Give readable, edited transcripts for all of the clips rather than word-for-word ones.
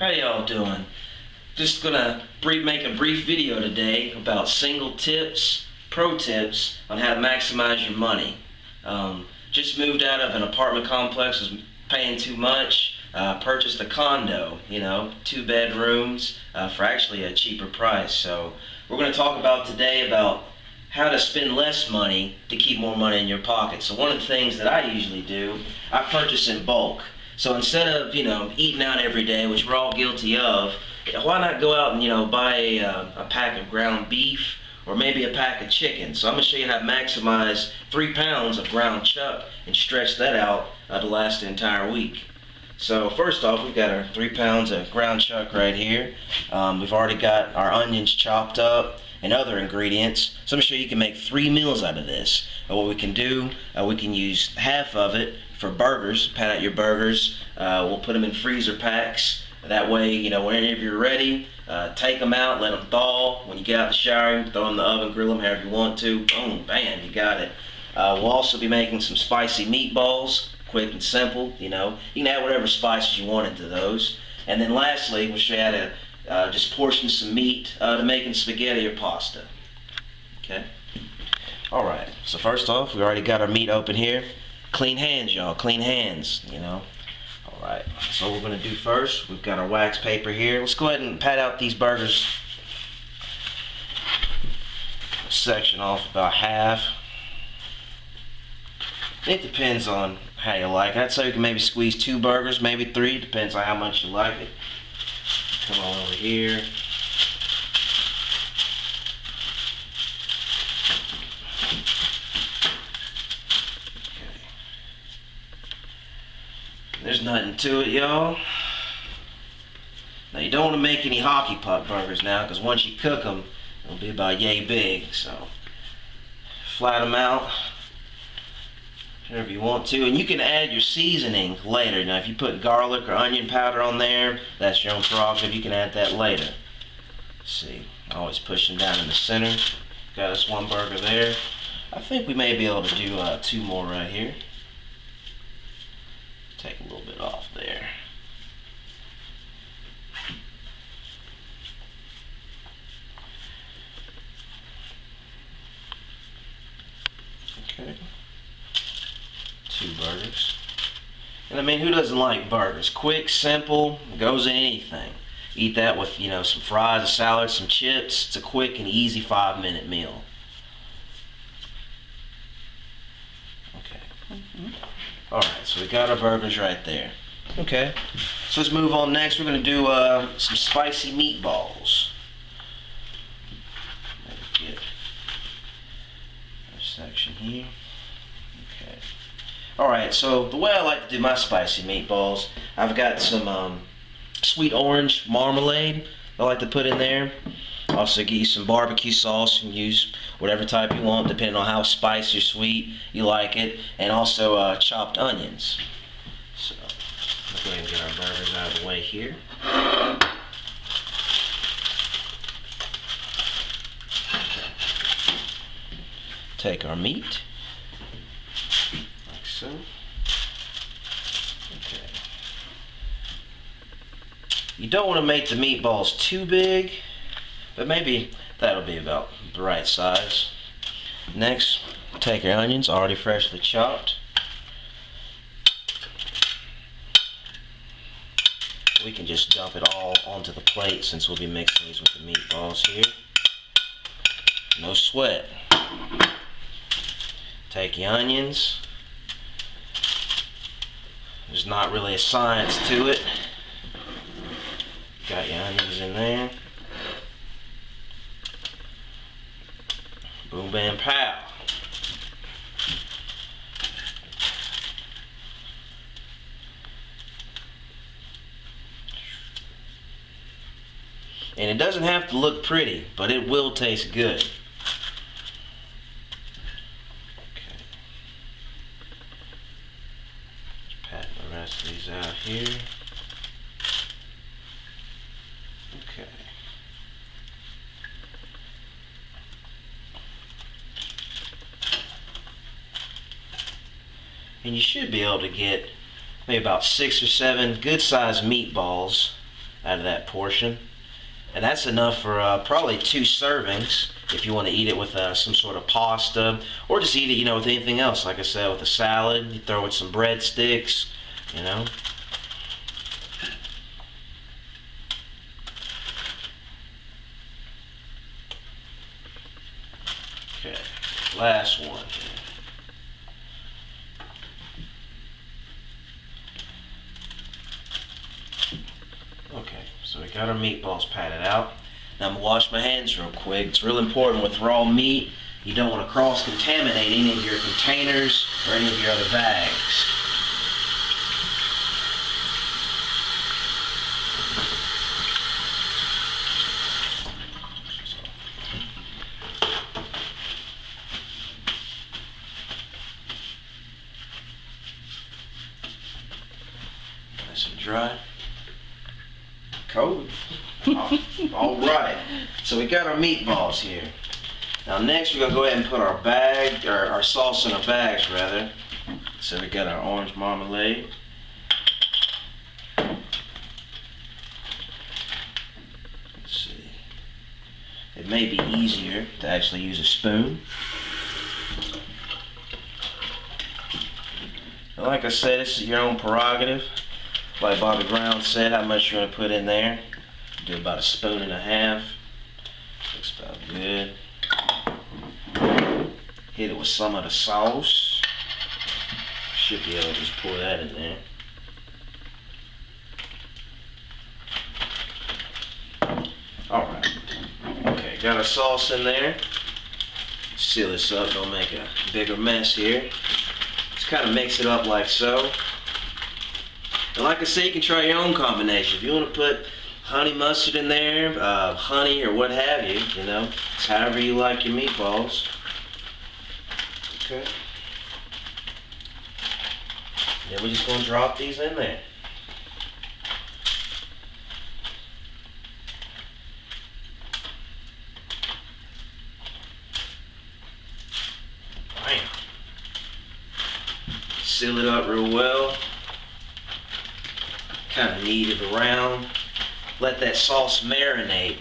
How y'all doing? Just gonna make a brief video today about single tips, pro tips on how to maximize your money. Just moved out of an apartment complex, was paying too much. Purchased a condo, 2 bedrooms for actually a cheaper price. So we're going to talk about today about how to spend less money to keep more money in your pocket. So one of the things that I usually do, I purchase in bulk. So instead of eating out every day, which we're all guilty of, why not go out and buy a pack of ground beef or maybe a pack of chicken. So I'm going to show you how to maximize 3 pounds of ground chuck and stretch that out to last the entire week. So first off, we've got our 3 pounds of ground chuck right here. We've already got our onions chopped up and other ingredients. So I'm going to show you can make 3 meals out of this. What we can do, we can use half of it for burgers, pat out your burgers. We'll put them in freezer packs. That way, whenever you're ready, take them out, let them thaw. When you get out the shower, you can throw them in the oven, grill them however you want to. Boom, bam, you got it. We'll also be making some spicy meatballs. Quick and simple, you can add whatever spices you want into those. And then lastly, we'll show you how to just portion some meat to making spaghetti or pasta. Okay? Alright, so first off, we already got our meat open here. Clean hands, y'all, clean hands, Alright, so what we're going to do first, we've got our wax paper here. Let's go ahead and pat out these burgers. Section off about half. It depends on how you like it. I'd say you can maybe squeeze 2 burgers, maybe 3, depends on how much you like it. Come on over here. Okay. There's nothing to it, y'all. Now you don't want to make any hockey puck burgers now, because once you cook them, it'll be about yay big. So flat them out. Whatever you want to, and you can add your seasoning later. Now if you put garlic or onion powder on there, that's your own prerogative. You can add that later. Let's see, always pushing down in the center. Got us 1 burger there. I think we may be able to do 2 more right here. Take a little bit off there. Okay. 2 burgers. And I mean, who doesn't like burgers? Quick, simple, goes in anything. Eat that with, some fries, a salad, some chips. It's a quick and easy 5-minute meal. Okay. Alright, so we got our burgers right there. Okay. So let's move on next. We're going to do some spicy meatballs. Let's get our section here. Okay. Alright, so the way I like to do my spicy meatballs, I've got some sweet orange marmalade I like to put in there. Also get you some barbecue sauce. You can use whatever type you want depending on how spicy or sweet you like it. And also chopped onions. So let's go ahead and get our burgers out of the way here. Take our meat. So, okay. You don't want to make the meatballs too big, but maybe that'll be about the right size. Next, take your onions, already freshly chopped. We can just dump it all onto the plate since we'll be mixing these with the meatballs here. No sweat. Take your onions. There's not really a science to it. Got your onions in there. Boom, bam, pow. And it doesn't have to look pretty, but it will taste good. Rest these out here. Okay. And you should be able to get maybe about 6 or 7 good sized meatballs out of that portion. And that's enough for probably 2 servings if you want to eat it with some sort of pasta, or just eat it, with anything else. Like I said, with a salad, you throw it some breadsticks, Okay, last one. Okay, so we got our meatballs patted out. Now I'm going to wash my hands real quick. It's real important with raw meat. You don't want to cross-contaminate any of your containers or any of your other bags. Nice and dry. Cold. All right. So we got our meatballs here. Now next we're gonna go ahead and put our sauce in our bags rather. So we got our orange marmalade. Let's see. It may be easier to actually use a spoon. And like I said, this is your own prerogative. Like Bobby Brown said, how much you're gonna put in there. Do about 1.5 spoons. Looks about good. Hit it with some of the sauce. Should be able to just pour that in there. Alright. Okay, got our sauce in there. Seal this up, don't make a bigger mess here. Just kind of mix it up like so. And like I say, you can try your own combination. If you want to put honey mustard in there, honey or what have you, it's however you like your meatballs. Okay. Then we're just going to drop these in there. Bam. Seal it up real well. Kind of knead it around. Let that sauce marinate.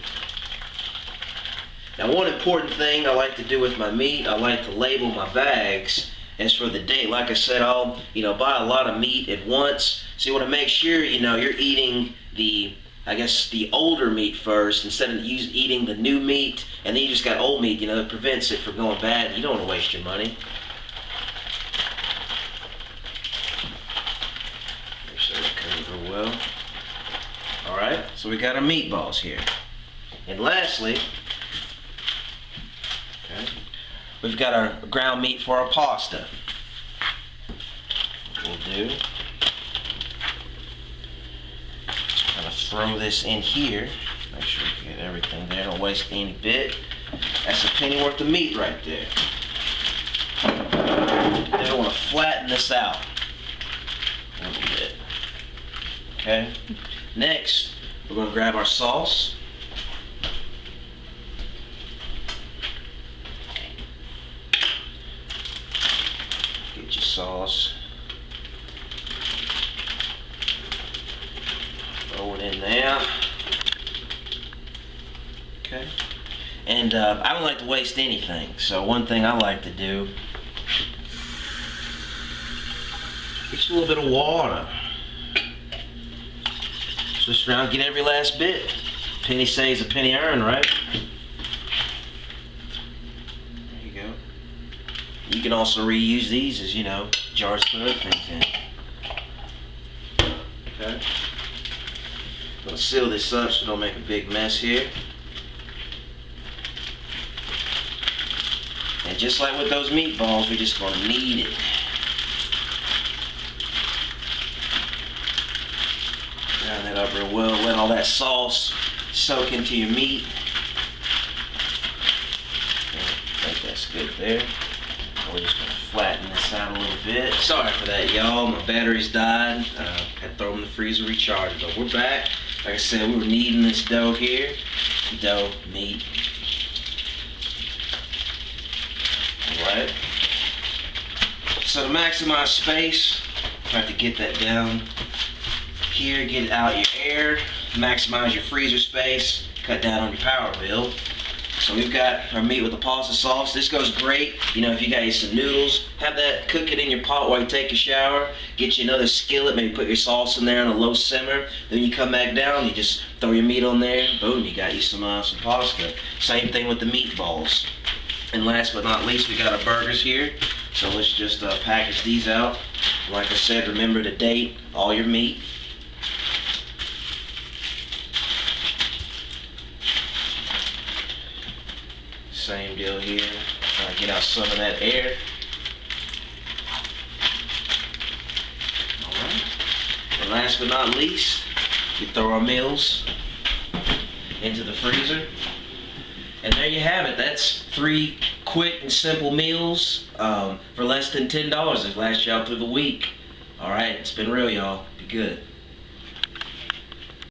Now one important thing I like to do with my meat, I like to label my bags as for the date. Like I said, I'll buy a lot of meat at once. So you want to make sure you're eating the older meat first instead of eating the new meat, and then you just got old meat, that prevents it from going bad. You don't want to waste your money. Make sure it's covered real well. Alright, so we got our meatballs here. And lastly, we've got our ground meat for our pasta. What we'll do, kind of throw this in here. Make sure you get everything there, don't waste any bit. That's a penny worth of meat right there. Then I want to flatten this out a little bit. Okay? Next, we're going to grab our sauce. Get your sauce. Throw it in there. Okay. And I don't like to waste anything. So one thing I like to do, just a little bit of water. Switch around, get every last bit. Penny saves, a penny earned, right? There you go. You can also reuse these as, jars to put other things in. Okay. I'm gonna seal this up so don't make a big mess here. And just like with those meatballs, we're just gonna knead it. Round that up real well. Let all that sauce soak into your meat. Okay, I think that's good there. We're just going to flatten this out a little bit. Sorry for that, y'all. My batteries died. Had to throw them in the freezer, recharge it. But we're back. Like I said, we were kneading this dough here. Dough, meat. Alright. So to maximize space, try to get that down here, get out your air. maximize your freezer space, cut down on your power bill. So we've got our meat with the pasta sauce. This goes great, you know, if you got you some noodles, have that, cook it in your pot while you take a shower. Get you another skillet, maybe put your sauce in there on a low simmer. Then you come back down, you just throw your meat on there, boom, you got you some pasta. Same thing with the meatballs. And last but not least, we got our burgers here. So let's just package these out. Like I said, remember to date all your meat. Same deal here. Try to get out some of that air. Alright. And last but not least, we throw our meals into the freezer. And there you have it. That's 3 quick and simple meals for less than $10 that last you out through the week. Alright, it's been real, y'all. Be good.